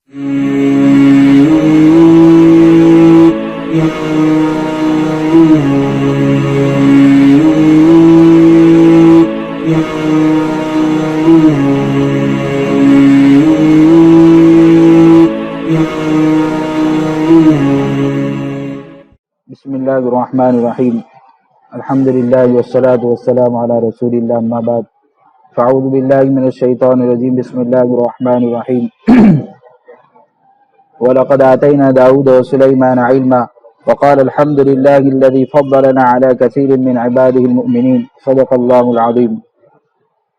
بسم اللہ الرحمن الرحیم الحمد للہ والصلاة والسلام علی رسول اللہ اما بعد فاعوذ باللہ من الشیطان الرجیم بسم اللہ الرحمن الرحیم وَلَقَدْ آتَيْنَا دَاوُودَ وَسُلَيْمَانَ عِلْمًا وَقَالَ الْحَمْدُ لِلَّهِ الَّذِي فَضَّلَنَا عَلَى كَثِيرٍ مِّنْ عِبَادِهِ الْمُؤْمِنِينَ صدق اللہ العظیم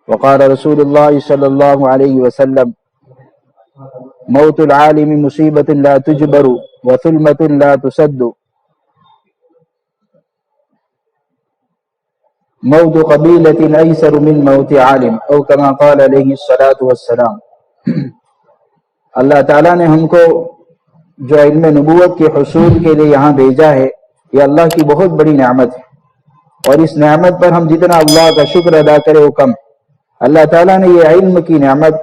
وقال رسول اللہ صلی اللہ علیہ وسلم موت العالم مصیبۃ لا تجبر وثلمۃ لا تسد موت قبیلۃ ایسر من موت عالم او کما قال علیہ الصلاۃ والسلام۔ اللہ تعالیٰ نے ہم کو جو علم نبوت کے حصول کے لیے یہاں بھیجا ہے یہ اللہ کی بہت بڑی نعمت ہے، اور اس نعمت پر ہم جتنا اللہ کا شکر ادا کرے وہ کم۔ اللہ تعالیٰ نے یہ علم کی نعمت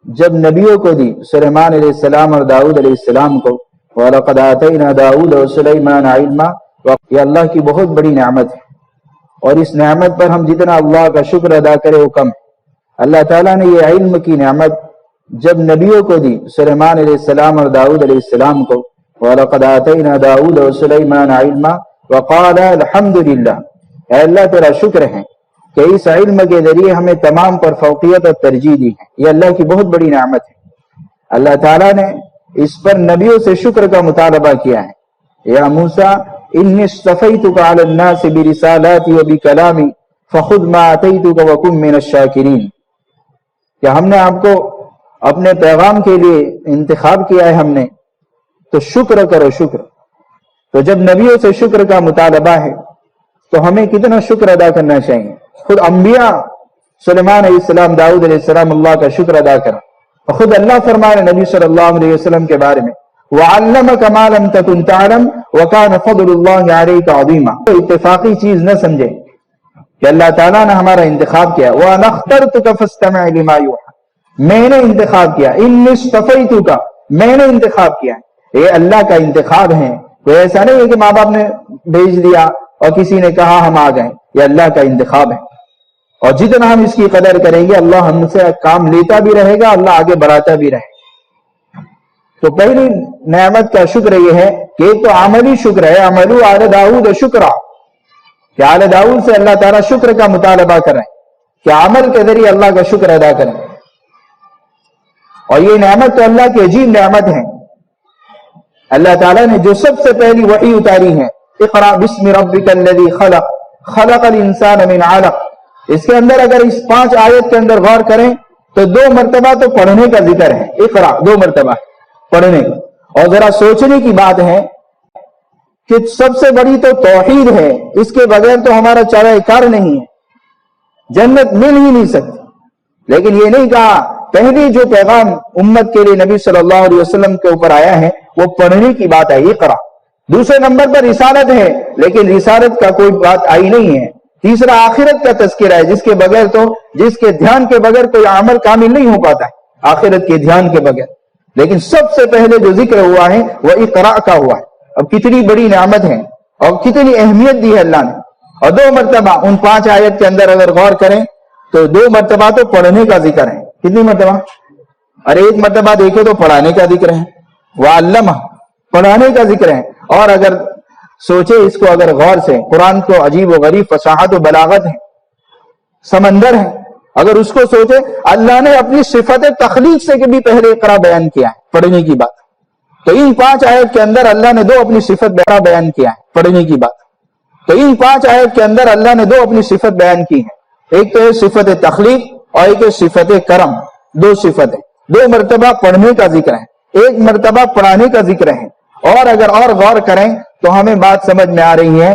جب نبیوں کو دی، سلیمان علیہ السلام اور داؤد علیہ السلام کو، وَلَقَدْ آتَيْنَا دَاوُودَ وَسُلَيْمَانَ عِلْمًا، یہ اللہ کی بہت بڑی نعمت ہے، اور اس نعمت پر ہم جتنا اللہ کا شکر ادا کرے وہ کم۔ اللہ تعالیٰ نے یہ علم کی نعمت جب نبیوں کو دی، سلیمان علیہ السلام اور داؤد علیہ السلام کو، وَلَقَدْ آتَيْنَا دَاوُودَ وَسُلَيْمَانَ عِلْمًا وَقَالَ الْحَمْدُ لِلَّهِ، اے اللہ تیرا شکر ہے کہ اس علم کے ذریعے ہمیں تمام پر فوقیت اور ترجیح دی ہے، یہ اللہ کی بہت بڑی نعمت ہے۔ اللہ تعالیٰ نے اس پر نبیوں سے شکر کا مطالبہ کیا ہے، یا موسیٰ انی اصطفیتک علی الناس برسالاتی وبکلامی فخذ ما آتیتک وکن من الشاکرین، کہ ہم نے آپ کو اپنے پیغام کے لیے انتخاب کیا ہے ہم نے، تو شکر کرو شکر۔ تو جب نبیوں سے شکر کا مطالبہ ہے تو ہمیں کتنا شکر ادا کرنا چاہیے۔ خود انبیاء سلیمان علیہ السلام، داؤد علیہ السلام اللہ کا شکر ادا کرا، اور خود اللہ فرمائے نبی صلی اللہ علیہ وسلم کے بارے میں وَعَلَّمَكَ مَا لَمْ تَكُنْ تَعْلَمْ وَكَانَ فَضْلُ اللَّهِ عَلَيْكَ عَظِيمًا۔ تو اتفاقی چیز نہ سمجھے کہ اللہ تعالیٰ نے ہمارا انتخاب کیا، وَأَنَا اخْتَرْتُكَ فَاسْتَمِعْ لِمَا يُوحَىٰ، میں نے انتخاب کیا، اِنِّي اصْطَفَيْتُكَ، میں نے انتخاب کیا۔ یہ اللہ کا انتخاب ہے، کوئی ایسا نہیں ہے کہ ماں باپ نے بھیج دیا اور کسی نے کہا ہم آ گئے، یہ اللہ کا انتخاب ہے، اور جتنا ہم اس کی قدر کریں گے اللہ ہم سے کام لیتا بھی رہے گا، اللہ آگے بڑھاتا بھی رہے گا۔ تو پہلی نعمت کا شکر یہ ہے کہ ایک تو عملی شکر ہے، عملو آل داؤد شکرا، کہ آل داؤد سے اللہ تعالیٰ شکر کا مطالبہ کر رہے ہیں کہ عمل کے ذریعے اللہ کا شکر ادا کریں، اور یہ نعمت تو اللہ کی عجیب نعمت ہے۔ اللہ تعالیٰ نے جو سب سے پہلی وحی اتاری ہے، اقرأ بسم ربک الذی خلق خلق الانسان من علق، اس کے اندر اگر اس 5 آیت کے اندر غور کریں تو 2 مرتبہ تو پڑھنے کا ذکر ہے، اقرأ 2 مرتبہ پڑھنے کا، اور ذرا سوچنے کی بات ہے کہ سب سے بڑی تو توحید ہے، اس کے بغیر تو ہمارا چارہ کار نہیں ہے، جنت مل ہی نہیں سکتی۔ لیکن یہ نہیں کہا، پہلی جو پیغام امت کے لیے نبی صلی اللہ علیہ وسلم کے اوپر آیا ہے وہ پڑھنے کی بات ہے، اقرأ۔ دوسرے نمبر پر رسالت ہے، لیکن رسالت کا کوئی بات آئی نہیں ہے۔ تیسرا آخرت کا تذکرہ ہے، جس کے بغیر تو جس کے دھیان کے بغیر کوئی عمل کامل نہیں ہو پاتا ہے، آخرت کے دھیان کے بغیر۔ لیکن سب سے پہلے جو ذکر ہوا ہے وہ اقرأ کا ہوا ہے۔ اب کتنی بڑی نعمت ہے اور کتنی اہمیت دی ہے اللہ نے، اور 2 مرتبہ ان 5 آیت کے اندر اگر غور کریں تو 2 مرتبہ تو پڑھنے کا ذکر ہے۔ کتنی مرتبہ؟ اور 1 مرتبہ دیکھے تو پڑھانے کا ذکر ہے، وَعَلَّمَ، پڑھانے کا ذکر ہے۔ اور اگر سوچے اس کو اگر غور سے، قرآن کو عجیب و غریب فصاحت و بلاغت ہے، سمندر ہے، اگر اس کو سوچے اللہ نے اپنی صفت تخلیق سے بھی پہلے اقرا بیان کیا ہے، پڑھنے کی بات۔ تو ان 5 آیت کے اندر اللہ نے 2 اپنی صفت بیان کیا ہے، پڑھنے کی بات۔ تو ان 5 آیت کے اندر اللہ نے 2 اپنی صفت بیان کی ہے، ایک تو ہے صفت تخلیق اور ایک ہے صفت کرم، 2 صفتیں۔ 2 مرتبہ پڑھنے کا ذکر ہے، 1 مرتبہ پڑھانے کا ذکر ہے۔ اور اگر اور غور کریں تو ہمیں بات سمجھ میں آ رہی ہے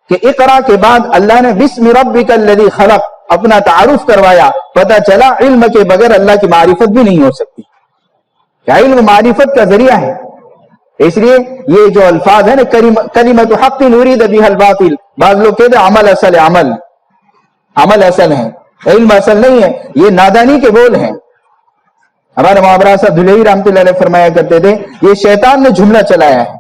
کہ اقرا کے بعد اللہ نے بسم ربک الذی خلق اپنا تعارف کروایا، پتہ چلا علم کے بغیر اللہ کی معرفت بھی نہیں ہو سکتی، کیا علم معرفت کا ذریعہ ہے۔ اس لیے یہ جو الفاظ ہے نا، کلمۃ حق نرید بها الباطل، بعض لوگ کہتے ہیں عمل اصل ہے، عمل اصل ہے، علم اصل نہیں ہے، یہ نادانی کے بول ہیں۔ ہمارے محبرہ صاحب دھلئی رحمۃ اللہ علیہ فرمایا کرتے تھے یہ شیطان نے جملہ چلایا ہے،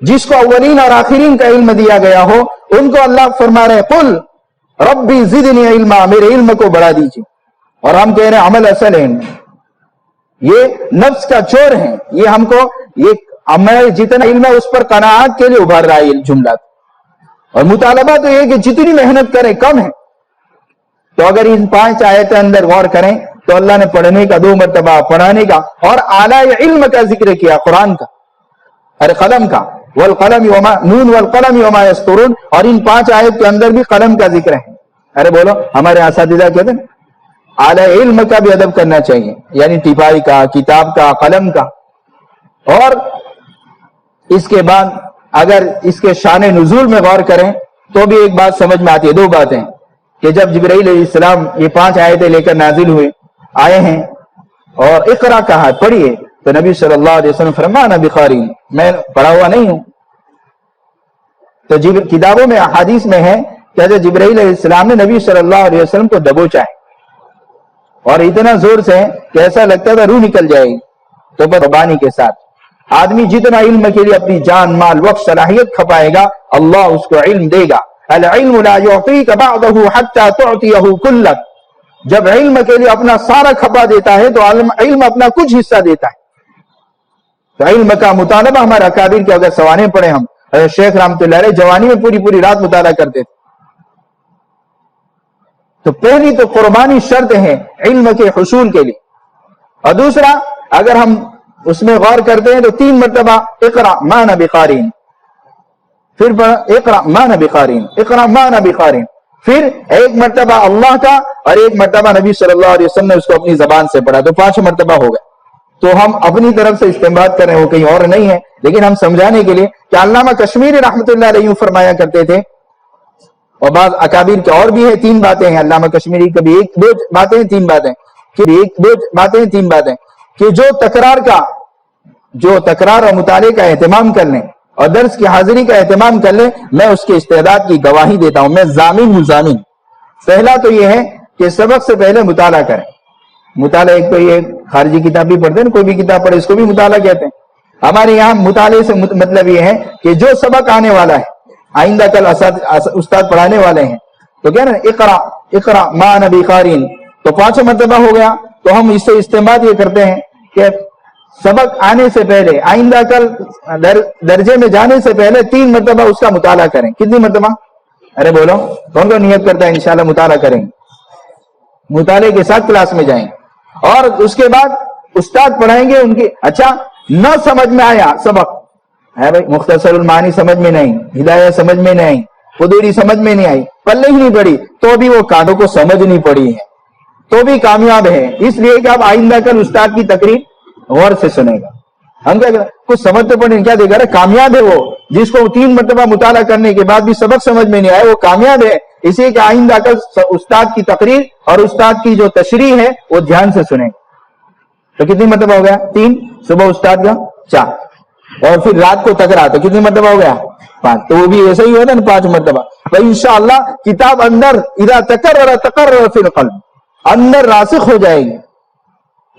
جس کو اولین اور آخرین کا علم دیا گیا ہو ان کو اللہ فرما رہے قل ربی زدنی علما، میرے علم کو بڑھا دیجیے، اور ہم کہہ رہے ہیں عمل اصل ہے، یہ نفس کا چور ہے، یہ ہم کو یہ ہمیں جتنا علم ہے اس پر قناعت کے لیے ابھار رہا ہے یہ جملہ، اور مطالبہ تو یہ کہ جتنی محنت کریں کم ہے۔ تو اگر ان 5 آیتیں اندر غور کریں تو اللہ نے پڑھنے کا 2 مرتبہ، پڑھانے کا اور اعلیٰ علم کا ذکر کیا، قرآن کا اور قلم کا، والقلم وما نون والقلم وما یسطرون، اور ان 5 آیت کے اندر بھی قلم کا ذکر ہے۔ ارے بولو، ہمارے اساتذہ کہتے ہیں اعلیٰ علم کا بھی ادب کرنا چاہیے، یعنی ٹپائی کا، کتاب کا، قلم کا۔ اور اس کے بعد اگر اس کے شان نزول میں غور کریں تو بھی ایک بات سمجھ میں آتی ہے، 2 باتیں، کہ جب جبرائیل علیہ السلام یہ 5 آیتیں لے کر نازل ہوئے آئے ہیں اور اقرا کہا پڑھیے، تو نبی صلی اللہ علیہ وسلم فرمانا بقاری، میں پڑھا ہوا نہیں ہوں۔ تو کتابوں میں احادیث میں ہے کہ حضرت جبرائیل علیہ السلام نے نبی صلی اللہ علیہ وسلم کو دبوچا ہے، اور اتنا زور سے کہ ایسا لگتا تھا روح نکل جائے گی۔ تو قربانی کے ساتھ آدمی جتنا علم کے لیے اپنی جان، مال، وقت، صلاحیت کھپائے گا اللہ اس کو علم دے گا۔ العلم لا يعطيك بعضه حتى تعطيه كلك، جب علم کے لیے اپنا سارا کھپا دیتا ہے تو علم اپنا کچھ حصہ دیتا ہے۔ تو علم کا مطالبہ ہمارے اکابر کے اگر سوانے پڑھیں، ہم شیخ رحمۃ اللہ علیہ جوانی میں پوری رات مطالعہ کرتے تھے۔ تو پہلی تو قربانی شرط ہے علم کے حصول کے لیے، اور دوسرا اگر ہم اس میں غور کرتے ہیں تو 3 مرتبہ اقرا ما انا بقارئ، پھر اقرا ما انا بقارئ، اقرا ما انا بقارئ، پھر 1 مرتبہ اللہ کا اور 1 مرتبہ نبی صلی اللہ علیہ وسلم نے اس کو اپنی زبان سے پڑھا، تو 5 مرتبہ ہو گئے۔ تو ہم اپنی طرف سے استنباط کر رہے ہیں، وہ کہیں اور نہیں ہے، لیکن ہم سمجھانے کے لیے کہ علامہ کشمیری رحمۃ اللہ علیہ فرمایا کرتے تھے، اور بعض اکابر کے اور بھی ہے، 3 باتیں ہیں علامہ کشمیری، کبھی 1-2 باتیں 3 باتیں، کبھی 1-2 باتیں 3 باتیں، کہ جو تکرار اور مطالعے کا اہتمام کر لیں اور درس کی حاضری کا اہتمام کر لیں، میں اس کے استعداد کی گواہی دیتا ہوں، میں ضامن ہوں ضامن۔ پہلا تو یہ ہے کہ سبق سے پہلے مطالعہ کریں۔ مطالعہ ایک تو یہ خارجی کتاب بھی پڑھتے ہیں، کوئی بھی کتاب پڑھے اس کو بھی مطالعہ کہتے ہیں۔ ہمارے یہاں مطالعے سے مطلب یہ ہے کہ جو سبق آنے والا ہے، آئندہ کل استاد پڑھانے والے ہیں، تو کیا نا اقرا اقرا ما انا بقارئ، تو 5 مرتبہ ہو گیا۔ تو ہم اس سے استعمال یہ کرتے ہیں کہ سبق آنے سے پہلے، آئندہ کل درجے میں جانے سے پہلے 3 مرتبہ اس کا مطالعہ کریں۔ کتنی مرتبہ؟ ارے بولو، کون کون نیت کرتا ہے انشاءاللہ مطالعہ کریں گے؟ مطالعے کے ساتھ کلاس میں جائیں، اور اس کے بعد استاد پڑھائیں گے ان کی۔ اچھا نہ سمجھ میں آیا سبق ہے بھائی، مختصر المعانی سمجھ میں نہیں، ہدایہ سمجھ میں نہیں، قدوری سمجھ میں نہیں آئی، پلے ہی نہیں پڑی، تو بھی وہ کانٹوں کو سمجھنی پڑی ہے، تو بھی کامیاب ہے، اس لیے کہ آپ آئندہ کل استاد کی تقریر غور سے سنے گا۔ ہم کیا کریں، کچھ سمجھ تو پڑے کیا دے گا، کامیاب ہے وہ جس کو 3 مرتبہ مطالعہ کرنے کے بعد بھی سبق سمجھ میں نہیں آئے، وہ کامیاب ہے، اسی کہ آئندہ کل استاد کی تقریر اور استاد کی جو تشریح ہے وہ دھیان سے سنے گا۔ تو کتنی مرتبہ ہو گیا؟ 3، صبح استاد کا 4، اور پھر رات کو تکرار، تو کتنی مرتبہ ہو گیا؟ 5، تو وہ بھی ایسا ہی ہوتا نا 5 مرتبہ۔ تو انشاءاللہ کتاب اندر اذا تکرر فی القلب، اندر راسخ ہو جائے گی،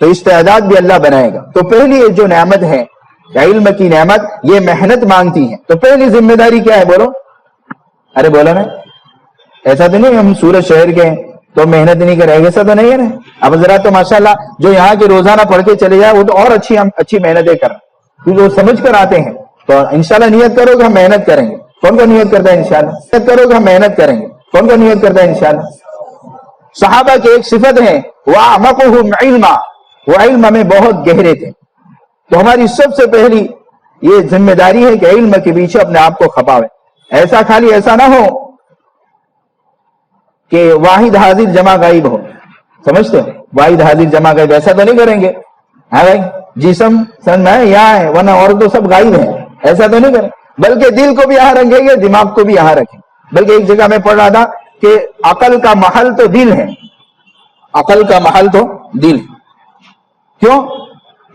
تو استعداد بھی اللہ بنائے گا۔ تو پہلی جو نعمت ہے علم کی نعمت، یہ محنت مانگتی ہے۔ تو پہلی ذمہ داری کیا ہے بولو؟ ارے بولو نا، ایسا تو نہیں ہم سورج شہر کے تو محنت نہیں کریں گے، ایسا تو نہیں ہے نا۔ اب حضرات تو ماشاءاللہ جو یہاں کے روزانہ پڑھ کے چلے جائے وہ تو اور اچھی محنتیں کر رہے ہیں، کیونکہ وہ سمجھ کر آتے ہیں۔ تو انشاءاللہ نیت کرو کہ ہم محنت کریں گے، کون کا نیت کرتا ہے انشاءاللہ؟ نیت کرو کہ ہم محنت کریں گے، کون کا نیت کرتا ہے انشاءاللہ؟ صحابہ کی ایک صفت ہے وَأَعْمَقُهُمْ عِلْمًا، وہ علم میں بہت گہرے تھے۔ تو ہماری سب سے پہلی یہ ذمہ داری ہے کہ علم کے پیچھے اپنے آپ کو کھپاوے۔ ایسا خالی ایسا نہ ہو کہ واحد حاضر جمع غائب ہو، سمجھتے ہو؟ واحد حاضر جمع غائب ایسا تو نہیں کریں گے، ہاں بھائی جسم سن میں یہاں ہے ورنہ اور تو سب غائب ہیں، ایسا تو نہیں کریں، بلکہ دل کو بھی یہاں رکھیں گے، دماغ کو بھی یہاں رکھیں۔ بلکہ ایک جگہ میں پڑھ رہا تھا کہ عقل کا محل تو دل ہے، عقل کا محل تو دل، کیوں؟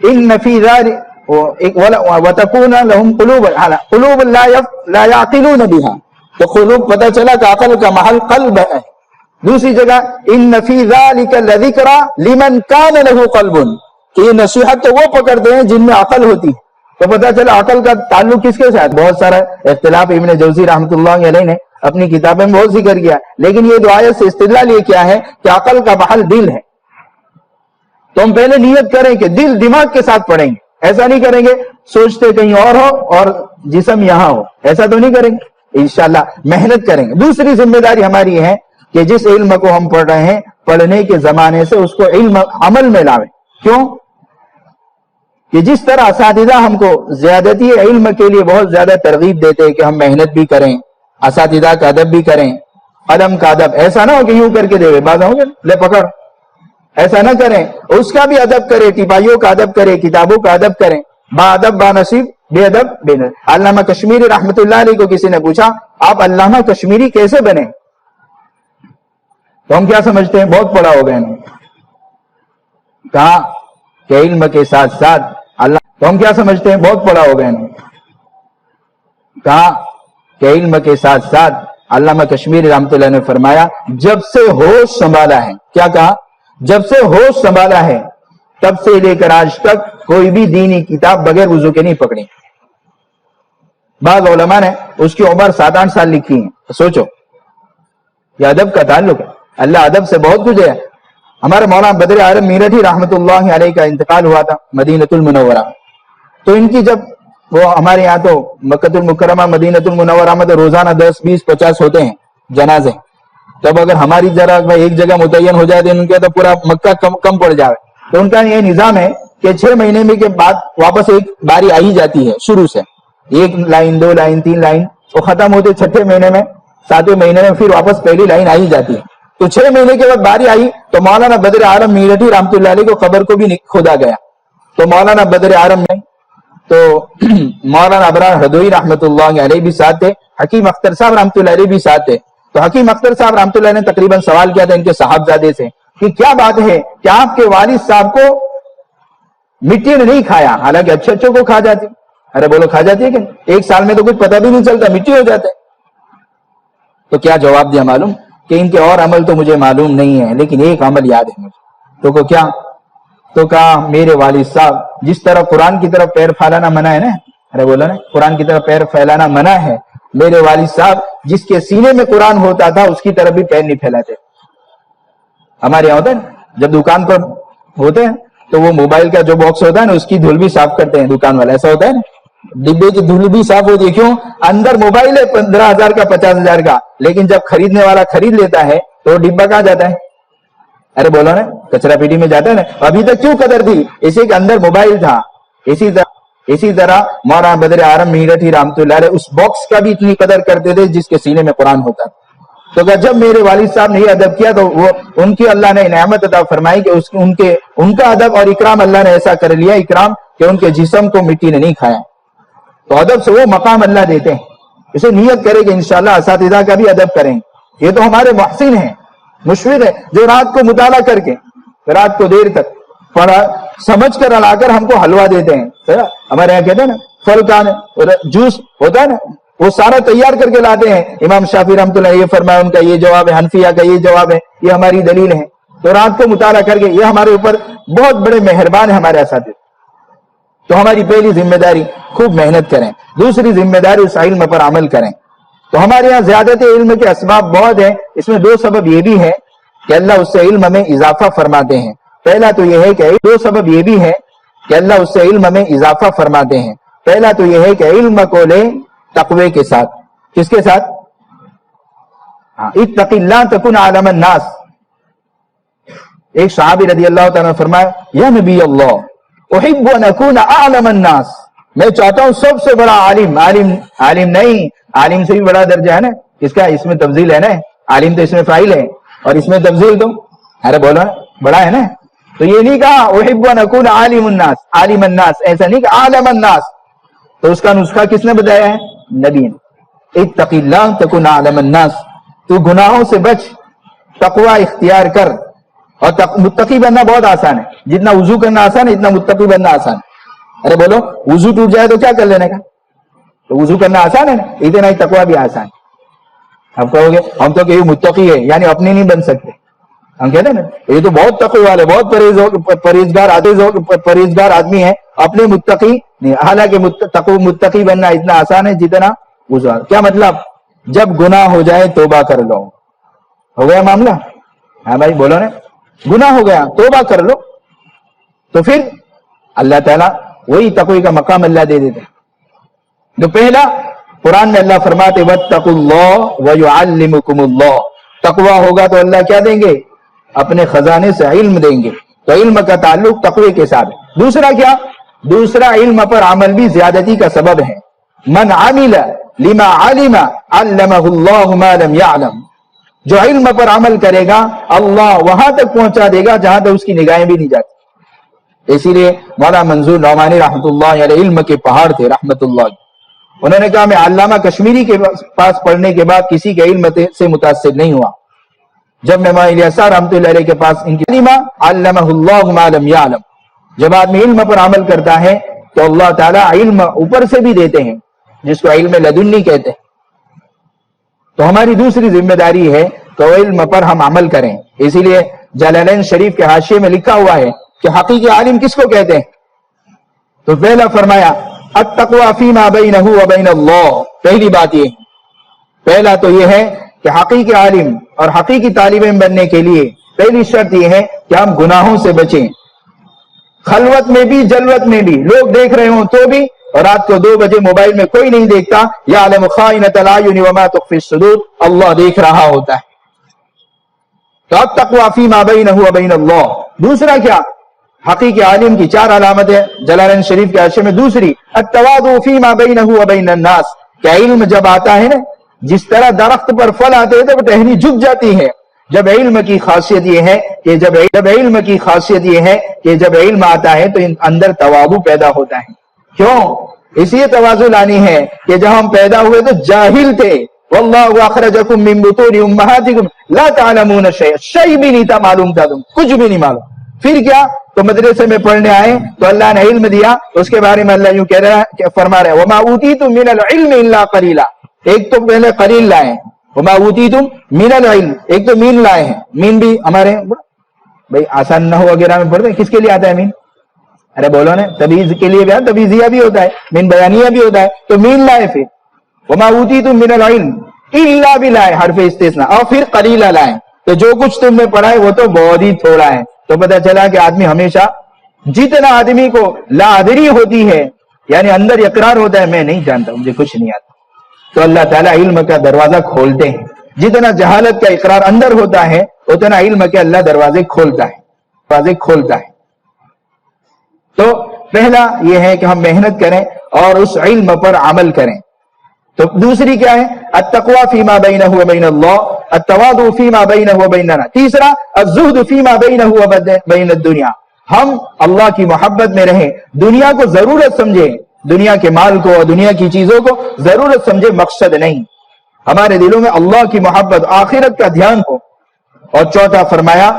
ان فی ذلک وتکون لهم قلوب لا يعقلون بها، تو قلوب پتہ چلا کہ عقل کا محل قلب ہے۔ دوسری جگہ ان فی ذلک لذکری لمن کان له قلب، کہ یہ نصیحت تو وہ پکڑتے ہیں جن میں عقل ہوتی ہے. تو پتہ چلا عقل کا تعلق کس کے ساتھ. بہت سارا اختلاف ابن جوزی رحمۃ اللہ علیہ نے اپنی کتابیں میں بہت ذکر کیا، لیکن یہ دو آیت سے استدلال یہ کیا ہے کہ عقل کا محل دل ہے. تو ہم پہلے نیت کریں کہ دل دماغ کے ساتھ پڑھیں گے. ایسا نہیں کریں گے سوچتے کہیں اور ہو اور جسم یہاں ہو، ایسا تو نہیں کریں گے. انشاءاللہ محنت کریں گے. دوسری ذمہ داری ہماری ہے کہ جس علم کو ہم پڑھ رہے ہیں پڑھنے کے زمانے سے اس کو علم عمل میں لاویں. کیوں کہ جس طرح اساتذہ ہم کو زیادتی علم کے لیے بہت زیادہ ترغیب دیتے ہیں کہ ہم محنت بھی کریں، اساتذہ کا ادب بھی کریں، قلم کا ادب. ایسا نہ ہو کہ یوں کر کے دے بعض ہوں گے لے پکڑ، ایسا نہ کریں. اس کا بھی ادب کرے، ٹپائیوں کا ادب کرے، کتابوں کا ادب کریں. با ادب با نصیب، بے ادب بے نصیب. علامہ کشمیری رحمت اللہ علیہ کو کسی نے پوچھا آپ علامہ کشمیری کیسے بنے؟ تو ہم کیا سمجھتے ہیں بہت پڑا ہو گئے. کہا کہ علم کے ساتھ ساتھ اللہ. تو ہم کیا سمجھتے ہیں بہت پڑا ہو گئے. کہا کہ علم کے ساتھ ساتھ علامہ کشمیری رحمت اللہ نے فرمایا جب سے ہوش سنبھالا ہے. کیا کہا؟ جب سے ہوش سنبھالا ہے تب سے لے کر آج تک کوئی بھی دینی کتاب بغیر وضو کے نہیں پکڑی. بعض علماء نے اس کی عمر 7-8 سال لکھی ہے. سوچو یہ ادب کا تعلق ہے. اللہ ادب سے بہت کچھ ہے. ہمارے مولانا بدر عالم میرٹھی رحمت اللہ علیہ کا انتقال ہوا تھا مدینۃ المنورہ. تو ان کی جب وہ ہمارے یہاں تو مکۃ المکرمہ مدینۃ المنورہ میں تو روزانہ 10 20 50 ہوتے ہیں جنازے. تب اگر ہماری ذرا ایک جگہ متعین ہو جائے تو ان کا تو پورا مکہ کم پڑ جائے. تو ان کا یہ نظام ہے کہ 6 مہینے میں کے بعد واپس ایک باری آئی جاتی ہے شروع سے. 1 لائن 2 لائن 3 لائن وہ ختم ہوتے 6 مہینے میں 7 مہینے میں پھر واپس پہلی لائن آئی جاتی ہے. تو 6 مہینے کے بعد باری آئی تو مولانا بدر عالم میرٹھی رحمت اللہ علیہ کو قبر کو بھی کھودا گیا. تو مولانا بدر عالم میں تو مولانا ابرار ہدوئی رحمت اللہ علیہ بھی ساتھ تھے، حکیم اختر صاحب رحمت اللہ علیہ بھی ساتھ تھے. تو حکیم اختر صاحب رحمت اللہ نے تقریباً سوال کیا تھا ان کے صاحبزادے سے کہ کیا بات ہے کہ آپ کے والد صاحب کو مٹی نے نہیں کھایا حالانکہ اچھے کو کھا جاتی. ارے بولو کھا جاتی ہے کہ 1 سال میں تو کچھ پتہ بھی نہیں چلتا مٹی ہو جاتا ہے. تو کیا جواب دیا معلوم کہ ان کے اور عمل تو مجھے معلوم نہیں ہے لیکن ایک عمل یاد ہے مجھے. تو کو کیا؟ تو کہا میرے والد صاحب جس طرح قرآن کی طرف پیر پھیلانا منع ہے نا. ارے بولا نا قرآن کی طرف پیر پھیلانا منع ہے. میرے والد صاحب جس کے سینے میں قرآن ہوتا تھا اس کی طرف بھی پیر نہیں پھیلاتے. ہمارے یہاں ہوتا ہے جب دکان پر ہوتے ہیں تو وہ موبائل کا جو باکس ہوتا ہے نا اس کی دھول بھی صاف کرتے ہیں دکان والا. ایسا ہوتا ہے نا ڈبے کی دھول بھی صاف ہوتی ہے. کیوں؟ اندر موبائل ہے 15,000 کا 50,000 کا لیکن جب خریدنے والا خرید لیتا ہے تو ڈبا کہاں جاتا ہے؟ ارے بولو نا کچرا پیٹی میں جاتا ہے نا. ابھی تک کیوں قدر تھی؟ اسی کے اندر موبائل تھا. اسی طرح مولانا بدر عالم میرٹھی رحمت اللہ علیہ اس باکس کا بھی اتنی قدر کرتے تھے جس کے سینے میں قرآن ہوتا تھا. تو جب میرے والد صاحب نے یہ ادب کیا تو وہ ان کی اللہ نے نعمت عطا فرمائی کہ ان کا ادب اور اکرام اللہ نے ایسا کر لیا اکرام کہ ان کے جسم کو مٹی نے نہیں کھایا. تو ادب سے وہ مقام اللہ دیتے ہیں. اسے نیت کرے کہ انشاءاللہ اساتذہ کا بھی ادب کریں. یہ تو ہمارے محسن ہیں مشفق ہے جو رات کو مطالعہ کر کے رات کو دیر تک پڑھا سمجھ کر لا کر ہم کو حلوہ دیتے ہیں. ہمارے یہاں کہتے ہیں نا پھل کا جوس ہوتا ہے نا وہ سارا تیار کر کے لاتے ہیں. امام شافعی رحمۃ اللہ یہ فرمایا ان کا یہ جواب ہے، حنفیہ کا یہ جواب ہے، یہ ہماری دلیل ہے. تو رات کو مطالعہ کر کے یہ ہمارے اوپر بہت بڑے مہربان ہیں ہمارے اساتذہ. تو ہماری پہلی ذمہ داری خوب محنت کریں. دوسری ذمہ داری اس علم پر عمل کریں. تو ہمارے یہاں زیادت علم کے اسباب بہت ہیں. اس میں 2 سبب یہ بھی ہے کہ اللہ اس سے علم میں اضافہ فرماتے ہیں. پہلا تو یہ ہے کہ 2 سبب یہ بھی ہے کہ اللہ اس سے علم میں اضافہ فرماتے ہیں. پہلا تو یہ ہے کہ علم کو لے تقوی کے ساتھ. کس کے ساتھ؟ اتق اللہ تکن عالم الناس. ایک صحابی رضی اللہ تعالیٰ نے فرمایا یا نبی اللہ احب ان اکون اعلم الناس. میں چاہتا ہوں سب سے بڑا عالم. عالم نہیں، عالم سے بھی بڑا درجہ ہے نا. اس کا اس میں تفضیل ہے نا. عالم تو اس میں فاعل ہے اور اس میں تفضیل تو ارے بولو نا بڑا ہے نا. تو یہ نہیں کہا احب ان اکون عالم الناس عالم الناس، ایسا نہیں کہ عالم الناس. تو اس کا نسخہ کس نے بتایا ہے؟ نبی نے. اتق اللہ تکن عالم الناس. تو گناہوں سے بچ، تقوی اختیار کر. اور متقی بننا بہت آسان ہے. جتنا وضو کرنا آسان ہے اتنا متقی بننا آسان ہے. ارے بولو وضو ٹوٹ جائے تو کیا کر لینے کا؟ تو وضو کرنا آسان ہے نا، اتنا ہی تقوی بھی آسان ہے. اب کہو گے ہم تو کہ متقی ہے یعنی اپنے نہیں بن سکتے. ہم کہتے ہیں نا یہ تو بہت تقوی والے، بہت پرہیزگار آدمی ہے، اپنے متقی نہیں، حالانکہ متقی بننا اتنا آسان ہے جتنا گزار. کیا مطلب؟ جب گناہ ہو جائے توبہ کر لو. ہو گیا معاملہ؟ ہاں بھائی بولو نا، گناہ ہو گیا توبہ کر لو تو پھر اللہ تعالیٰ وہی تقوی کا مقام اللہ دے دیتے. تو پہلا قرآن میں اللہ فرماتے واتقوا اللہ ویعلمکم اللہ، تقوی ہوگا تو اللہ کیا دیں گے؟ اپنے خزانے سے علم دیں گے. تو علم کا تعلق تقوی کے ساتھ ہے. دوسرا کیا؟ دوسرا علم پر عمل بھی زیادتی کا سبب ہے. من عمل لما علم علمہ اللہ ما لم یعلم، جو علم پر عمل کرے گا اللہ وہاں تک پہنچا دے گا جہاں تک اس کی نگاہیں بھی نہیں جاتی. اسی لیے مولانا منظور نعمانی رحمۃ اللہ علیہ علم کے پہاڑ تھے رحمۃ اللہ. انہوں نے کہا میں علامہ کشمیری کے پاس پڑھنے کے بعد کسی کے علم سے متاثر نہیں ہوا. جب میں مولانا الیاس رحمۃ اللہ علیہ کے پاس ان کی علمہ اللہ ما لم یعلم، جب آدمی علم پر عمل کرتا ہے تو اللہ تعالیٰ علم اوپر سے بھی دیتے ہیں جس کو علم لدنی کہتے ہیں. تو ہماری دوسری ذمہ داری ہے کہ علم پر ہم عمل کریں. اسی لیے جلالین شریف کے حاشیے میں لکھا ہوا ہے کہ حقیقی عالم کس کو کہتے ہیں؟ تو پہلا فرمایا التقوی فیما بینہ وبین اللہ. پہلی بات یہ، پہلا تو یہ ہے کہ حقیقی عالم اور حقیقی طالب علم بننے کے لیے پہلی شرط یہ ہے کہ ہم گناہوں سے بچیں. خلوت میں بھی جلوت میں بھی، لوگ دیکھ رہے ہوں تو بھی، اور رات کو 2 بجے موبائل میں کوئی نہیں دیکھتا، یعلم خائنۃ الاعین وما تخفی الصدور، اللہ دیکھ رہا ہوتا ہے. تو التقوی فیما بینہ وبین اللہ. دوسرا کیا؟ حقیقی عالم کی 4 علامتیں جلالین شریف کے حاشیے میں. دوسری التواضع فیما بینہ وبین الناس، کہ علم جب آتا ہے نا، جس طرح درخت پر پھل آتے ہیں تو ٹہنی جھک جاتی ہے. جب علم کی خاصیت یہ ہے کہ جب علم آتا ہے تو اندر تواضع پیدا ہوتا ہے. کیوں؟ اس لیے تواضع لانی ہے کہ جب ہم پیدا ہوئے تو جاہل تھے. واللہ اخرجکم من بطون امہاتکم لا تعلمون شیئا، شیء بھی نہیں تھا معلوم تھا، تم کچھ بھی نہیں معلوم. پھر کیا؟ تو مدرسے میں پڑھنے آئے تو اللہ نے علم دیا. اس کے بارے میں اللہ یوں کہہ رہا ہے، فرما رہا ہے وما اوتیتم من العلم الا قلیلا. ایک تو پہلے قلیل لائے ہیں، وما اوتیتم من العلم، ایک تو مین لائے ہیں. مین بھی ہمارے بھائی آسان نحو وغیرہ میں پڑھتے ہیں، کس کے لیے آتا ہے مین؟ ارے بولو نا، تمیز کے لیے بھی آتا، تمیزیہ بھی ہوتا ہے، مین بیانیہ بھی ہوتا ہے. تو مین لائے، پھر وما اوتیتم من العلم الا بھی لائے حرف استثناء، اور پھر قلیلا لائے. تو جو کچھ تم نے پڑھا ہے وہ تو بہت ہی تھوڑا ہے. تو پتہ چلا کہ آدمی ہمیشہ، جتنا آدمی کو لا ادری ہوتی ہے، یعنی اندر اقرار ہوتا ہے میں نہیں جانتا، مجھے کچھ نہیں آتا، تو اللہ تعالیٰ علم کا دروازہ کھولتے ہیں. جتنا جہالت کا اقرار اندر ہوتا ہے اتنا علم کے اللہ دروازے کھولتا ہے. تو پہلا یہ ہے کہ ہم محنت کریں اور اس علم پر عمل کریں. تو دوسری کیا ہے؟ التقوی فیما بینہ وبین اللہ، التواضع فیما بینہ وبیننا. تیسرا الزہد فیما بینہ وبین الدنیا، ہم اللہ کی محبت میں رہیں، دنیا کو ضرورت سمجھیں، دنیا کے مال کو اور دنیا کی چیزوں کو ضرورت سمجھے، مقصد نہیں. ہمارے دلوں میں اللہ کی محبت، آخرت کا دھیان ہو. اور چوتھا فرمایا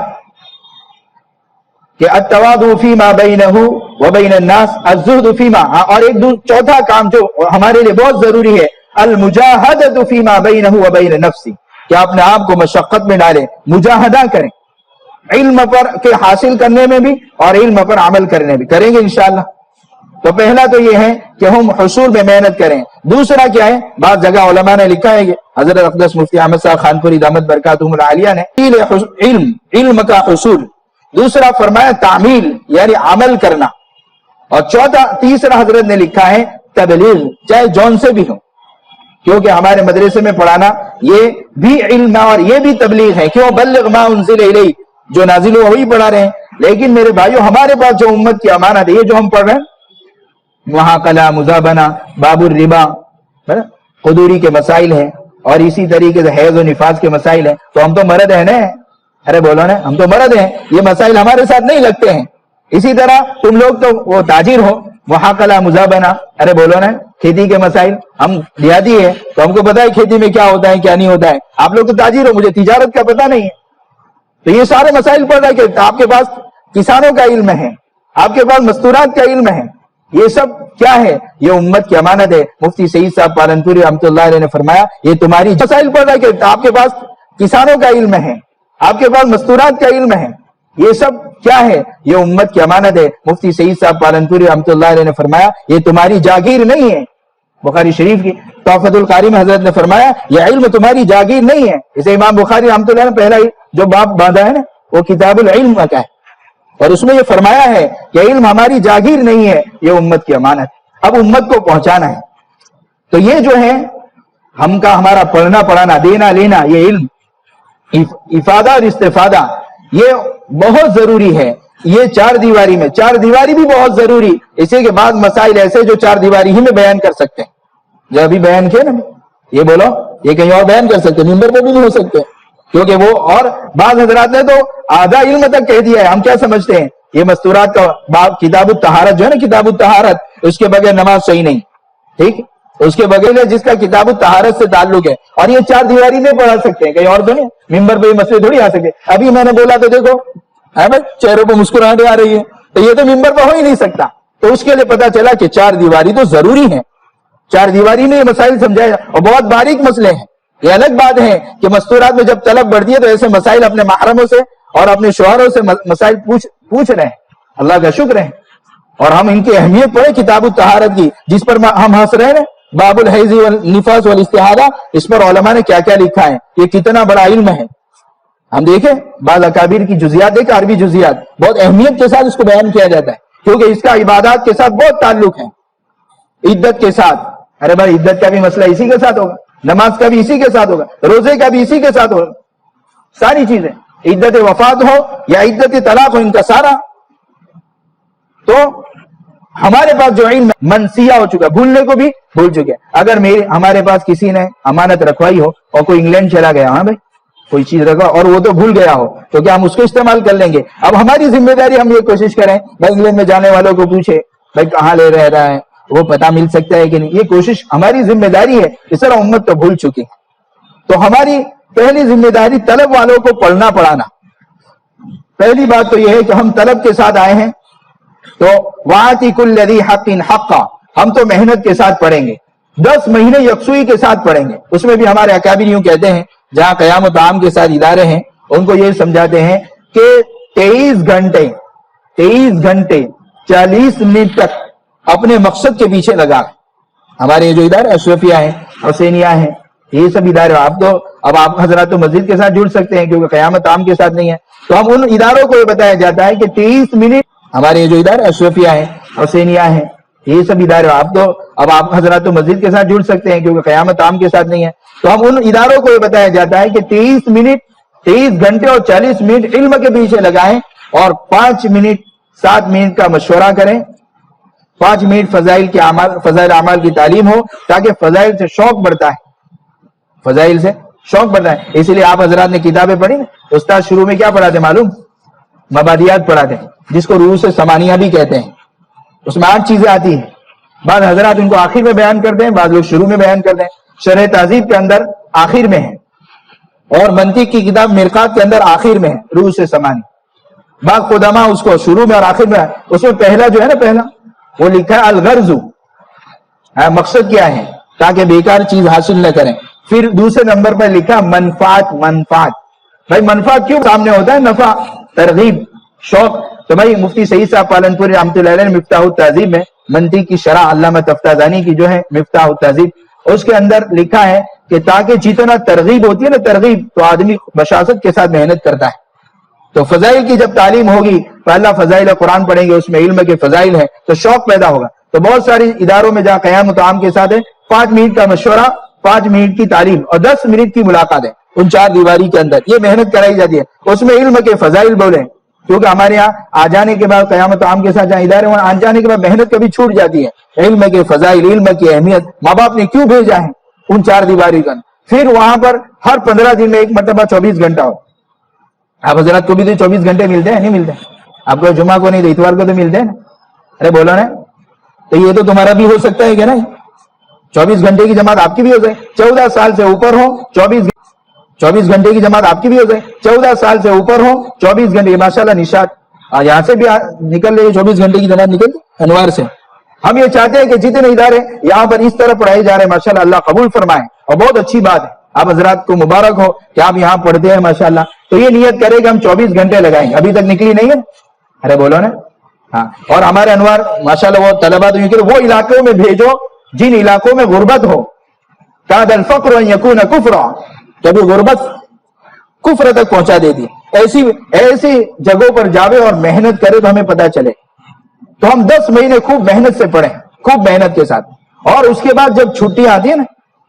کہ التواضع فیما بینہ وبین الناس الزہد فیما، اور ایک چوتھا کام جو ہمارے لیے بہت ضروری ہے، المجاہدۃ فیما بینہ وبین نفسی، کہ اپنے آپ کو مشقت میں ڈالیں، مجاہدہ کریں علم پر کے حاصل کرنے میں بھی اور علم پر عمل کرنے بھی. کریں گے انشاءاللہ. تو پہلا تو یہ ہے کہ ہم حصول میں محنت کریں. دوسرا کیا ہے؟ بعض جگہ علماء نے لکھا ہے کہ حضرت اقدس مفتی احمد صاحب خانپوری دامت برکاتہم العالیہ نے علم کا حصول. دوسرا فرمایا تعمیل، یعنی عمل کرنا. اور تیسرا حضرت نے لکھا ہے تبلیغ، چاہے جون سے بھی ہو، کیونکہ ہمارے مدرسے میں پڑھانا یہ بھی علم اور یہ بھی تبلیغ ہے. کیوں؟ بلغ ما انزل الیک، جو نازل ہوا وہی پڑھا رہے ہیں. لیکن میرے بھائیو، ہمارے پاس جو امت کی امانت ہے، یہ جو ہم پڑھ رہے ہیں، وہاں کلا مزابنہ، باب الربا، قدوری کے مسائل ہیں، اور اسی طریقے سے حیض و نفاس کے مسائل ہیں. تو ہم تو مرد ہیں نا، ارے بولو نا، ہم تو مرد ہیں، یہ مسائل ہمارے ساتھ نہیں لگتے ہیں. اسی طرح تم لوگ تو وہ تاجر ہو، وہاں کلا مزابنہ، ارے بولو نا، کھیتی کے مسائل، ہم دیہاتی ہیں تو ہم کو پتا ہے کھیتی میں کیا ہوتا ہے کیا نہیں ہوتا ہے. آپ لوگ تو تاجر ہو، مجھے تجارت کا پتہ نہیں ہے. تو یہ سارے مسائل پڑھ رہا ہے کہ آپ کے پاس کسانوں کا علم ہے، آپ کے پاس مستورات کا علم ہے. یہ سب کیا ہے؟ یہ امت کی امانت ہے. مفتی سعید صاحب پالنپوری رحمۃ اللہ علیہ نے فرمایا یہ تمہاری مسائل پڑھ رہا ہے کہ آپ کے پاس کسانوں کا علم ہے، آپ کے پاس مستورات کا علم ہے. یہ سب کیا ہے؟ یہ امت کی امانت ہے. مفتی سعید صاحب پالنپوری رحمۃ اللہ علیہ نے فرمایا یہ تمہاری جاگیر نہیں ہے. بخاری شریف کی تحفۃ القاری میں حضرت نے فرمایا یہ علم تمہاری جاگیر نہیں ہے. اسے امام بخاری رحمۃ اللہ نے پہلا جو باب باندھا ہے نا وہ کتاب العلم کا ہے، اور اس میں یہ فرمایا ہے کہ علم ہماری جاگیر نہیں ہے، یہ امت کی امانت. اب امت کو پہنچانا ہے. تو یہ جو ہے ہمارا پڑھنا پڑھانا دینا لینا، یہ علم افادہ اور استفادہ یہ بہت ضروری ہے. یہ چار دیواری میں، چار دیواری بھی بہت ضروری، اسی کے بعد مسائل ایسے جو چار دیواری ہی میں بیان کر سکتے ہیں. جو ابھی بیان کیا نا، یہ بولو یہ کہیں اور بیان کر سکتے، ممبر پہ بھی نہیں ہو سکتے، کیونکہ وہ اور بعض حضرات نے تو آدھا علم تک کہہ دیا ہے. ہم کیا سمجھتے ہیں یہ مستورات کا باب کتاب الطہارت جو ہے نا، کتاب الطہارت، اس کے بغیر نماز صحیح نہیں. ٹھیک، اس کے بغیر جس کا کتاب الطہارت سے تعلق ہے، اور یہ چار دیواری میں پڑھا سکتے ہیں، کہیں اور تو نہیں. ممبر پہ یہ مسئلے تھوڑی آ سکتے. ابھی میں نے بولا تو دیکھو چہروں پہ مسکراہٹیں آ رہی ہے، تو یہ تو ممبر پہ ہو ہی نہیں سکتا. تو اس کے لیے پتا چلا کہ چار دیواری تو ضروری ہے. چار دیواری میں یہ مسائل سمجھائے، اور بہت باریک مسئلے ہیں. یہ الگ بات ہے کہ مستورات میں جب طلب بڑھتی ہے تو ایسے مسائل اپنے محرموں سے اور اپنے شوہروں سے مسائل پوچھ رہے ہیں. اللہ کا شکر ہے. اور ہم ان کی اہمیت پڑھیں کتاب الطہارت کی، جس پر ہم ہنس رہے ہیں، باب الحیض والنفاس والاستحاضہ، اس پر علماء نے کیا کیا لکھا ہے. یہ کتنا بڑا علم ہے. ہم دیکھیں بعض اکابر کی جزیات دیکھیں، عربی جزیات بہت اہمیت کے ساتھ اس کو بیان کیا جاتا ہے، کیونکہ اس کا عبادات کے ساتھ بہت تعلق ہے. عدت کے ساتھ، ارے بھائی عدت کا بھی مسئلہ اسی کے ساتھ ہوگا، نماز کا بھی اسی کے ساتھ ہوگا، روزے کا بھی اسی کے ساتھ ہوگا. ساری چیزیں، عدت وفات ہو یا عدت طلاق ہو، ان کا سارا. تو ہمارے پاس جو علم منسیہ ہو چکا، بھولنے کو بھی بھول چکے. اگر ہمارے پاس کسی نے امانت رکھوائی ہو اور کوئی انگلینڈ چلا گیا، ہاں بھائی کوئی چیز رکھا اور وہ تو بھول گیا ہو، تو کیا ہم اس کو استعمال کر لیں گے؟ اب ہماری ذمہ داری ہم یہ کوشش کریں بھائی انگلینڈ میں جانے والوں کو پوچھے بھائی کہاں لے رہا ہے، وہ پتہ مل سکتا ہے کہ نہیں. یہ کوشش ہماری ذمہ داری ہے. اس طرح امت تو بھول چکی ہے. تو ہماری پہلی ذمہ داری طلب والوں کو پڑھنا پڑھانا. پہلی بات تو یہ ہے کہ ہم طلب کے ساتھ آئے ہیں، تو وَآتِ كُلَّ ذِي حَقٍّ حَقًّا، ہم تو محنت کے ساتھ پڑھیں گے، 10 مہینے یکسوئی کے ساتھ پڑھیں گے. اس میں بھی ہمارے اکابر یوں کہتے ہیں، جہاں قیام و طعام کے ساتھ ادارے ہیں، ان کو یہ سمجھاتے ہیں کہ 23 گھنٹے 40 منٹ تک اپنے مقصد کے پیچھے لگا. ہمارے یہ جو ادارے اشرفیہ ہیں، حسینیہ ہیں، یہ سب ادارے اب آپ حضرات تو مسجد کے ساتھ جڑ سکتے ہیں کیونکہ قیام و طعام کے ساتھ نہیں ہے. تو ہم ان اداروں کو یہ بتایا جاتا ہے کہ 23 منٹ، ہمارے یہ جو ادارے اشرفیہ ہیں، حسینیہ ہیں، یہ سب ادارے آپ حضرات تو مسجد کے ساتھ جڑ سکتے ہیں کیونکہ قیام و طعام کے ساتھ نہیں ہے. تو ہم ان اداروں کو یہ بتایا جاتا ہے کہ 23 گھنٹے اور 40 منٹ علم کے پیچھے لگائیں، اور 5 منٹ 7 منٹ کا مشورہ کریں، 5 منٹ فضائل اعمال کی تعلیم ہو، تاکہ فضائل سے شوق بڑھتا ہے. فضائل سے شوق بڑھتا ہے. اسی لیے آپ حضرات نے کتابیں پڑھی نا، استاد شروع میں کیا پڑھاتے معلوم؟ مبادیات پڑھاتے ہیں، جس کو روح سے ثمانیہ بھی کہتے ہیں. اس میں 8 چیزیں آتی ہیں. بعض حضرات ان کو آخر میں بیان کرتے ہیں، بعض لوگ شروع میں بیان کرتے ہیں. شرح تہذیب کے اندر آخر میں ہے، اور منطق کی کتاب مرقات کے اندر آخر میں ہے روح سے ثمانی. بعض قدما اس کو شروع میں اور آخر میں، اس میں پہلا جو ہے نا، پہلا وہ لکھا ہے الغرض، مقصد کیا ہے، تاکہ بیکار چیز حاصل نہ کریں. پھر دوسرے نمبر پر لکھا منفعت. بھائی منفعت کیوں سامنے ہوتا ہے؟ نفع، ترغیب، شوق. تو بھائی مفتی سعید صاحب پالنپوری رحمۃ اللہ علیہ نے مفتاح التہذیب میں منطق کی شرح علامہ تفتازانی کی جو ہے مفتاح التہذیب، اس کے اندر لکھا ہے کہ تاکہ جتنا ترغیب ہوتی ہے نا، ترغیب، تو آدمی بشاشت کے ساتھ محنت کرتا ہے. تو فضائل کی جب تعلیم ہوگی، پہلا فضائل قرآن پڑھیں گے، اس میں علم کے فضائل ہے، تو شوق پیدا ہوگا. تو بہت ساری اداروں میں جہاں قیام و طعام کے ساتھ ہے، 5 منٹ کا مشورہ، 5 منٹ کی تعلیم اور 10 منٹ کی ملاقات ہے. ان 4 دیواری کے اندر یہ محنت کرائی جاتی ہے. اس میں علم کے فضائل بولیں، کیونکہ ہمارے یہاں آ جانے کے بعد قیام و طعام کے ساتھ جہاں ادارے وہاں آ جانے کے بعد محنت کبھی چھوٹ جاتی ہے. علم کے فضائل، علم کی اہمیت، ماں باپ نے کیوں بھیجا ہے ان 4 دیواری کا. پھر وہاں پر ہر 15 دن میں ایک مرتبہ 24 گھنٹہ ہو. آپ حضرات کو بھی تو 24 گھنٹے ملتے ہیں، نہیں ملتے؟ آپ کو جمعہ کو نہیں تو اتوار کو تو ملتے ہیں نا. ارے بولو نا. تو یہ تو تمہارا بھی ہو سکتا ہے کہ نہیں؟ 24 گھنٹے کی جماعت آپ کی بھی ہو جائے. 14 سال سے اوپر ہو 24 گھنٹے کی جماعت آپ کی بھی ہو جائے. 14 سال سے اوپر ہو 24 گھنٹے. ماشاءاللہ نشاد یہاں سے بھی نکل رہی ہے، 24 گھنٹے کی جماعت نکل انوار سے. ہم یہ چاہتے ہیں کہ جتنے ادارے یہاں پر اس طرح پڑھائے جا رہے ہیں، ماشاءاللہ اللہ قبول فرمائے. اور بہت اچھی بات ہے، آپ حضرات کو مبارک ہو کہ آپ یہاں پڑھتے ہیں ماشاءاللہ. تو یہ نیت کرے کہ ہم 24 گھنٹے لگائیں گے. ابھی تک نکلی نہیں ہے؟ ارے بولو نا. ہاں. اور ہمارے انوار ماشاءاللہ وہ طلبا تو یہ کہ وہ علاقوں میں بھیجو جن علاقوں میں غربت ہو. کاد الفقر ان یکون کفرا، کبھی غربت کفر تک پہنچا دیتی. ایسی جگہوں پر جاوے اور محنت کرے تو ہمیں پتا چلے. تو ہم 10 مہینے خوب محنت سے پڑھیں، خوب محنت کے ساتھ. اور اس کے بعد جب چھٹیاں آتی ہیں نا،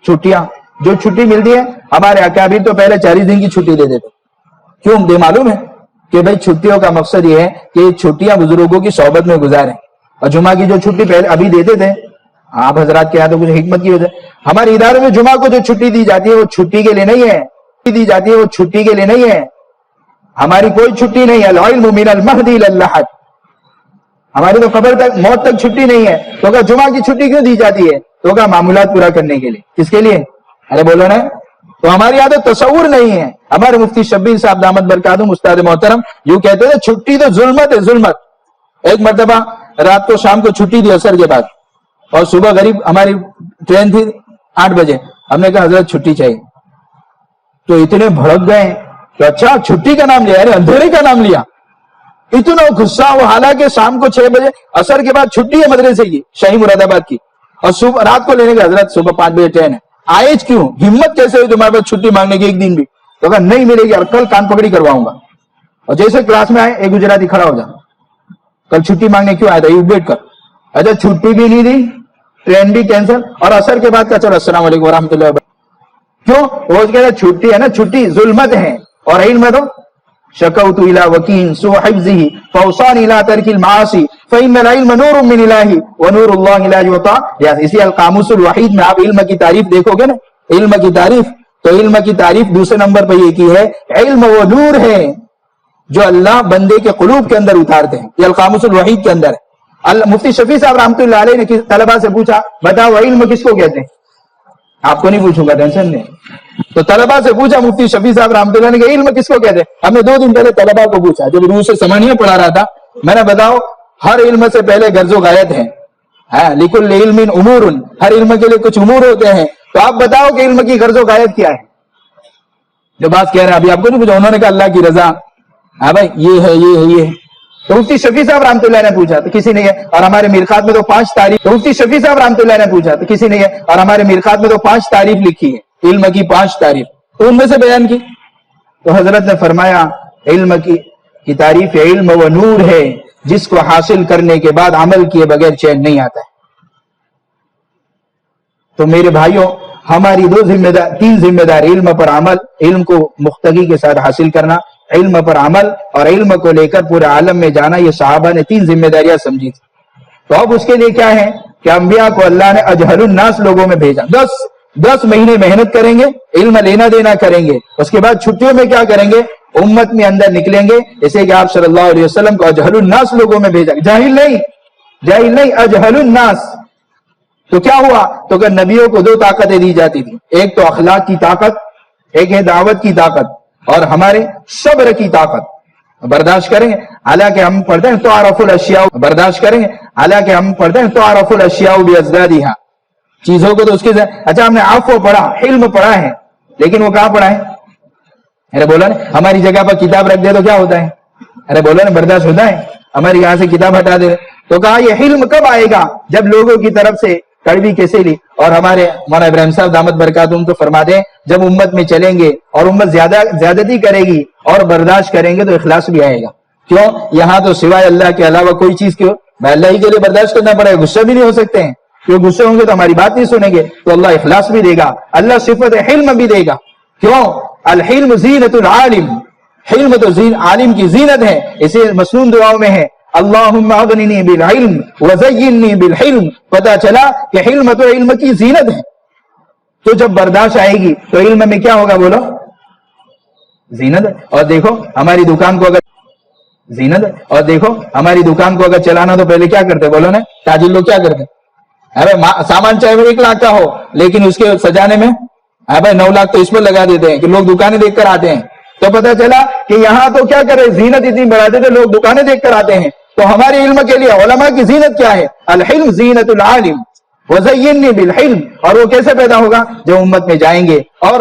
چھٹیاں جو چھٹی ملتی ہے، ہمارے اکابر تو پہلے 40 دن کی چھٹی دے دیتے. کیوں دے معلوم ہے کہ بھائی چھٹیوں کا مقصد یہ ہے کہ چھٹیاں بزرگوں کی صحبت میں گزاریں. اور جمعہ کی جو چھٹی پہلے ابھی دیتے تھے آپ حضرات کے یہاں تو کچھ حکمت کی وجہ، ہمارے ادارے میں جمعہ کو جو چھٹی دی جاتی ہے وہ چھٹی کے لیے نہیں ہے، دی جاتی ہے وہ چھٹی کے لیے نہیں ہے. ہماری کوئی چھٹی نہیں ہے. العلم من المہدی الی اللحد، ہماری تو قبر تک موت تک چھٹی نہیں ہے. تو کہا جمعہ کی چھٹی کیوں دی جاتی ہے؟ تو کہا معمولات پورا کرنے کے لیے. کس کے لیے؟ ارے بولو نا. تو ہماری یہاں تو تصور نہیں ہے. ہمارے مفتی شبیر صاحب دامت برکاتہم استاد محترم یوں کہتے تھے چھٹی تو ظلمت ہے، ظلمت. ایک مرتبہ رات کو شام کو چھٹی دی عصر کے بعد، اور صبح غریب ہماری ٹرین تھی 8 بجے. ہم نے کہا حضرت چھٹی چاہیے. تو اتنے بھڑک گئے کہ اچھا چھٹی کا نام لیا، ارے اندھیرے کا نام لیا. اتنا غصہ ہو، حالانکہ شام کو 6 بجے عصر کے بعد چھٹی ہے مدرسے کی، شاہی مراد آباد کی، اور صبح رات کو لینے کا حضرت صبح 5 بجے ٹرین ہے. آئے کیوں؟ ہمت کیسے ہوئی تمہارے پاس چھٹی مانگنے کی ایک دن بھی؟ تو کہا نہیں ملے گی اور کل کان پکڑی کرواؤں گا. اور جیسے کلاس میں آئے ایک گجراتی کھڑا ہو جا، کل چھٹی مانگنے کیوں آیا تھا؟ یہ ویٹ کر. اچھا چھٹی بھی نہیں دی، ٹرین بھی کینسل، اور عصر کے بعد کا چلو السلام علیکم ورحمۃ اللہ وبرکاتہ. کیوں؟ وہ کہتا ہے چھٹی ہے نا، چھٹی ظلمت ہے. اور علم تو شکوت الى وکین سو حفظه فوصان الى ترک المعاصی فإن العلم نور من الہ ونور اللہ لا یعطى. اسی القاموس الوحید میں آپ علم کی تعریف دیکھو گے نا، علم کی تعریف، تو علم کی تعریف دوسرے نمبر پہ یہ کی ہے علم وہ نور ہے جو اللہ بندے کے قلوب کے اندر اتارتے ہیں. یہ القاموس الوحید کے اندر ہے. مفتی شفیع صاحب رحمۃ اللہ علیہ نے طلبا سے پوچھا بتاؤ علم کس کو کہتے ہیں؟ آپ کو نہیں پوچھوں گا، ٹینشن نہیں. تو طلبا سے پوچھا مفتی شفیع صاحب رحمۃ اللہ نے کہ علم کس کو کہتے ہیں؟ ہم نے 2 دن پہلے طلبا کو پوچھا جب روح سے سمانیہ پڑھا رہا تھا. میں نے بتاؤ ہر علم سے پہلے غرض و غایت ہے. لکل علم امور، ہر علم کے لیے کچھ امور ہوتے ہیں. تو آپ بتاؤ کہ علم کی غرض و غایت کیا ہے؟ جو بات کہہ رہے ہیں ابھی آپ کو نہیں پوچھا، انہوں نے کہا اللہ کی رضا. ہاں بھائی یہ ہے یہ ہے یہ ہے. تو مفتی شفیع صاحب رحمۃ اللہ نے پوچھا تو کسی نہیں ہے. اور ہمارے میرخات میں تو 5 تعریف. تو مفتی شفیع صاحب رحمۃ اللہ نے پوچھا تو کسی نہیں ہے. اور ہمارے میرخات میں تو 5 تعریف لکھی ہے، علم کی 5 تعریف. تو ان میں سے بیان کی. تو حضرت نے فرمایا علم کی تعریف علم وہ نور ہے جس کو حاصل کرنے کے بعد عمل کیے بغیر چین نہیں آتا ہے. تو میرے بھائیوں ہماری 3 ذمہ داری، علم پر عمل، علم کو مختگی کے ساتھ حاصل کرنا، علم پر عمل، اور علم کو لے کر پورے عالم میں جانا. یہ صحابہ نے 3 ذمہ داریاں سمجھی تھی. تو اب اس کے لیے کیا ہے کہ انبیاء کو اللہ نے اجہل الناس لوگوں میں بھیجا. 10 مہینے محنت کریں گے، علم لینا دینا کریں گے. اس کے بعد چھٹیوں میں کیا کریں گے؟ امت میں اندر نکلیں گے. اسے کہ آپ صلی اللہ علیہ وسلم کو اجہل الناس لوگوں میں بھیجا. جاہل نہیں اجہل الناس. تو کیا ہوا؟ تو کہ نبیوں کو 2 طاقتیں دی جاتی تھی. ایک تو اخلاق کی طاقت، ایک ہے دعوت کی طاقت، اور ہمارے صبر کی طاقت. برداشت کریں گے حالانکہ ہم پڑھتے ہیں تو عرف الاشیاء، برداشت کریں گے حالانکہ ہم پڑھتے ہیں تو عرف الاشیاء بازدادها، چیزوں کو تو اس کے اچھا ہم نے عفو پڑھا، حلم پڑھا ہے، لیکن وہ کہاں پڑھا ہے؟ ارے بولا نا ہماری جگہ پر کتاب رکھ دے تو کیا ہوتا ہے؟ ارے بولا نا برداشت ہوتا ہے؟ ہماری یہاں سے کتاب ہٹا دے. تو کہا یہ حلم کب آئے گا؟ جب لوگوں کی طرف سے کڑوی کیسے لی. اور ہمارے مولانا ابراہیم صاحب دامت برکاتہم تو فرماتے ہیں جب امت میں چلیں گے اور امت زیادتی کرے گی اور برداشت کریں گے تو اخلاص بھی آئے گا. کیوں؟ یہاں تو سوائے اللہ کے علاوہ کوئی چیز کیوں میں اللہ ہی کے لیے برداشت کرنا پڑے گا. غصہ بھی نہیں ہو سکتے ہیں، کیوں غصے ہوں گے تو ہماری بات نہیں سنیں گے. تو اللہ اخلاص بھی دے گا، اللہ صفت حلم بھی دے گا. کیوں؟ الحلم زینت العالم، حلم تو عالم کی زینت ہے. اسے مسنون دعاؤں میں ہے اللہم اغننی بالعلم وزیننی بالحلم. پتا چلا کہ حلم تو علم کی زینت ہے. تو جب برداشت آئے گی تو علم میں کیا ہوگا؟ بولو زینت ہے. اور دیکھو ہماری دکان کو اگر چلانا تو پہلے کیا کرتے؟ بولو نا تاجر لوگ کیا کرتے؟ ارے سامان چاہے وہ 1 لاکھ کا ہو لیکن اس کے سجانے میں 9 لاکھ تو اس پر لگا دیتے ہیں کہ لوگ دکانیں دیکھ کر آتے ہیں. تو پتا چلا کہ یہاں تو کیا کرے زینت اتنی بڑھاتے تھے لوگ دکانیں دیکھ کر آتے ہیں. تو ہمارے علم کے لیے علماء کی زینت کیا ہے؟ الحلم زینت العالم وزیننی بالحلم. اور وہ کیسے پیدا ہوگا؟ جب امت میں جائیں گے اور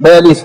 42।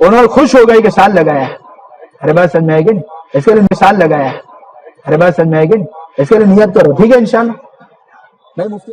انہوں نے خوش ہو گئے کہ سال لگایا ہے. ارے بات سمجھ میں آئے گی نہیں, اس کے لیے مثال لگایا ہے. ارے بات سمجھ میں آئے گی نہیں, اس کے لیے نیت کرو, ٹھیک ہے انشاءاللہ. نہیں مفتی